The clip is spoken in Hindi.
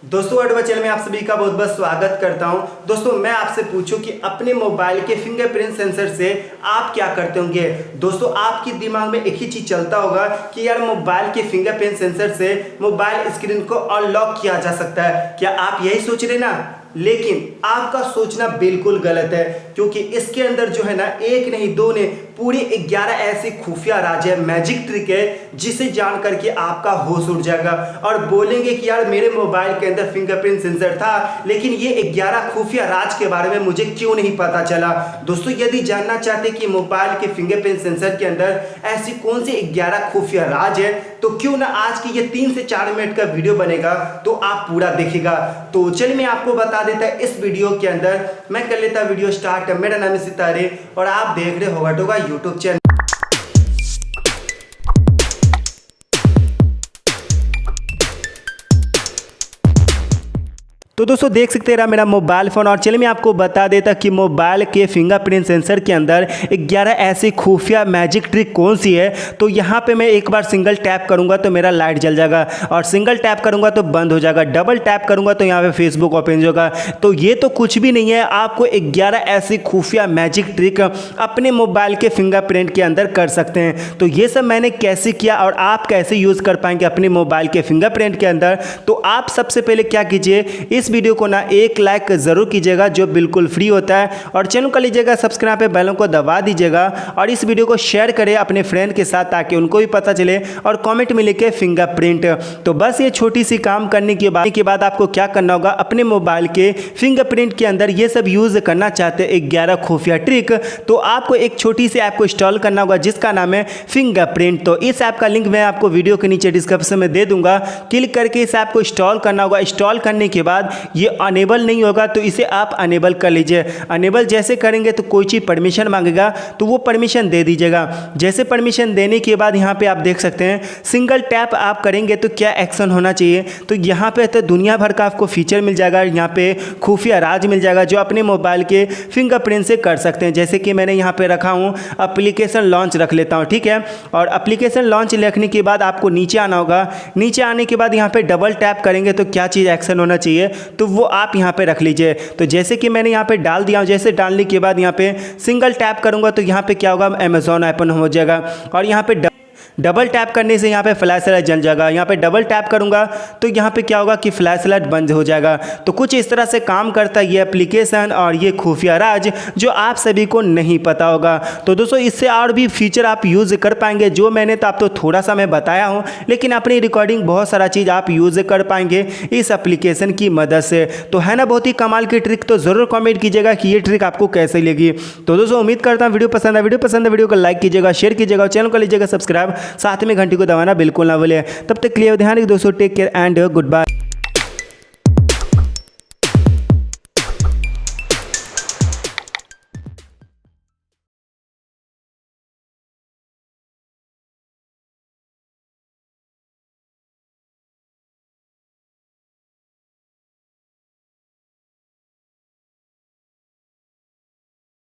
दोस्तों एडवा चैनल में आप सभी का बहुत बहुत स्वागत करता हूं। दोस्तों मैं आपसे पूछूं कि अपने मोबाइल के फिंगरप्रिंट सेंसर से आप क्या करते होंगे। दोस्तों आपके दिमाग में एक ही चीज चलता होगा कि यार मोबाइल के फिंगरप्रिंट सेंसर से मोबाइल स्क्रीन को अनलॉक किया जा सकता है। क्या आप यही सोच रहे ना? लेकिन आपका सोचना बिल्कुल गलत है, क्योंकि इसके अंदर जो है ना एक नहीं दो ने पूरे 11 ऐसे खुफिया राज है, मैजिक ट्रिक है, जिसे जान करके आपका होश उड़ जाएगा और बोलेंगे कि यार मेरे मोबाइल के अंदर फिंगरप्रिंट सेंसर था, लेकिन ये 11 खुफिया राज के बारे में मुझे क्यों नहीं पता चला। दोस्तों यदि जानना चाहते कि मोबाइल के फिंगरप्रिंट सेंसर के अंदर ऐसी कौन से 11 खुफिया राज है, तो क्यों ना आज की ये 3 से 4 मिनट का वीडियो बनेगा, तो आप पूरा देखेगा। तो चलिए मैं आपको बता देता है इस वीडियो के अंदर। मैं कर लेता वीडियो स्टार्ट। मेरा नाम है सितारे और आप देख रहे होगा टोगा यूट्यूब चैनल। तो दोस्तों देख सकते रहा मेरा मोबाइल फ़ोन, और चलिए मैं आपको बता देता कि मोबाइल के फिंगरप्रिंट सेंसर के अंदर 11 ऐसी खुफिया मैजिक ट्रिक कौन सी है। तो यहाँ पे मैं एक बार सिंगल टैप करूँगा तो मेरा लाइट जल जाएगा, और सिंगल टैप करूँगा तो बंद हो जाएगा, डबल टैप करूँगा तो यहाँ पे फेसबुक ओपन होगा। तो ये तो कुछ भी नहीं है, आपको 11 ऐसी खुफिया मैजिक ट्रिक अपने मोबाइल के फिंगरप्रिंट के अंदर कर सकते हैं। तो ये सब मैंने कैसे किया और आप कैसे यूज़ कर पाएंगे अपने मोबाइल के फिंगरप्रिंट के अंदर। तो आप सबसे पहले क्या कीजिए, इस वीडियो को ना एक लाइक जरूर कीजिएगा जो बिल्कुल फ्री होता है, और चैनल कर लीजिएगा सब्सक्राइब पे बेल को दबा दीजिएगा, और इस वीडियो को शेयर करें अपने फ्रेंड के साथ ताकि उनको भी पता चले, और कमेंट में लिखे फिंगरप्रिंट। तो बस ये छोटी सी काम करने के बाद आपको क्या करना होगा, अपने मोबाइल के फिंगरप्रिंट के अंदर ये सब यूज करना चाहते हैं 11 खुफिया ट्रिक, तो आपको एक छोटी सी ऐप को इंस्टॉल करना होगा जिसका नाम है फिंगरप्रिंट। तो इस ऐप का लिंक मैं आपको वीडियो के नीचे डिस्क्रिप्शन में दे दूंगा, क्लिक करके इस ऐप को इंस्टॉल करना होगा। इंस्टॉल करने के बाद ये अनेबल नहीं होगा तो इसे आप अनेबल कर लीजिए। अनेबल जैसे करेंगे तो कोई चीज़ परमिशन मांगेगा तो वो परमिशन दे दीजिएगा। जैसे परमिशन देने के बाद यहाँ पे आप देख सकते हैं सिंगल टैप आप करेंगे तो क्या एक्शन होना चाहिए। तो यहाँ पे तो दुनिया भर का आपको फीचर मिल जाएगा, यहाँ पे खुफिया राज मिल जाएगा जो अपने मोबाइल के फिंगरप्रिंट से कर सकते हैं। जैसे कि मैंने यहाँ पे रखा हूँ एप्लीकेशन लॉन्च रख लेता हूँ, ठीक है। और एप्लीकेशन लॉन्च लिखने के बाद आपको नीचे आना होगा। नीचे आने के बाद यहाँ पे डबल टैप करेंगे तो क्या चीज़ एक्शन होना चाहिए, तो वो आप यहाँ पे रख लीजिए। तो जैसे कि मैंने यहाँ पे डाल दिया, जैसे डालने के बाद यहाँ पे सिंगल टैप करूँगा तो यहाँ पे क्या होगा, अमेज़ॉन ओपन हो जाएगा, और यहाँ पे डबल टैप करने से यहाँ पे फ्लैश लाइट जल जाएगा। यहाँ पे डबल टैप करूँगा तो यहाँ पे क्या होगा कि फ्लैश लाइट बंद हो जाएगा। तो कुछ इस तरह से काम करता है ये एप्लीकेशन और ये खुफिया राज जो आप सभी को नहीं पता होगा। तो दोस्तों इससे और भी फीचर आप यूज़ कर पाएंगे, जो मैंने तो आप तो थोड़ा सा मैं बताया हूँ, लेकिन अपनी रिकॉर्डिंग बहुत सारा चीज़ आप यूज़ कर पाएंगे इस एप्लीकेशन की मदद से। तो है ना बहुत ही कमाल की ट्रिक। तो ज़रूर कॉमेंट कीजिएगा कि ये ट्रिक आपको कैसे लगी। तो दोस्तों उम्मीद करता हूँ वीडियो पसंद है, वीडियो को लाइक कीजिएगा, शेयर कीजिएगा, और चैनल को लीजिएगा सब्सक्राइब, साथ में घंटी को दबाना बिल्कुल ना भूलिए। तब तक के लिए ध्यान रखिए दोस्तों, take care and good bye.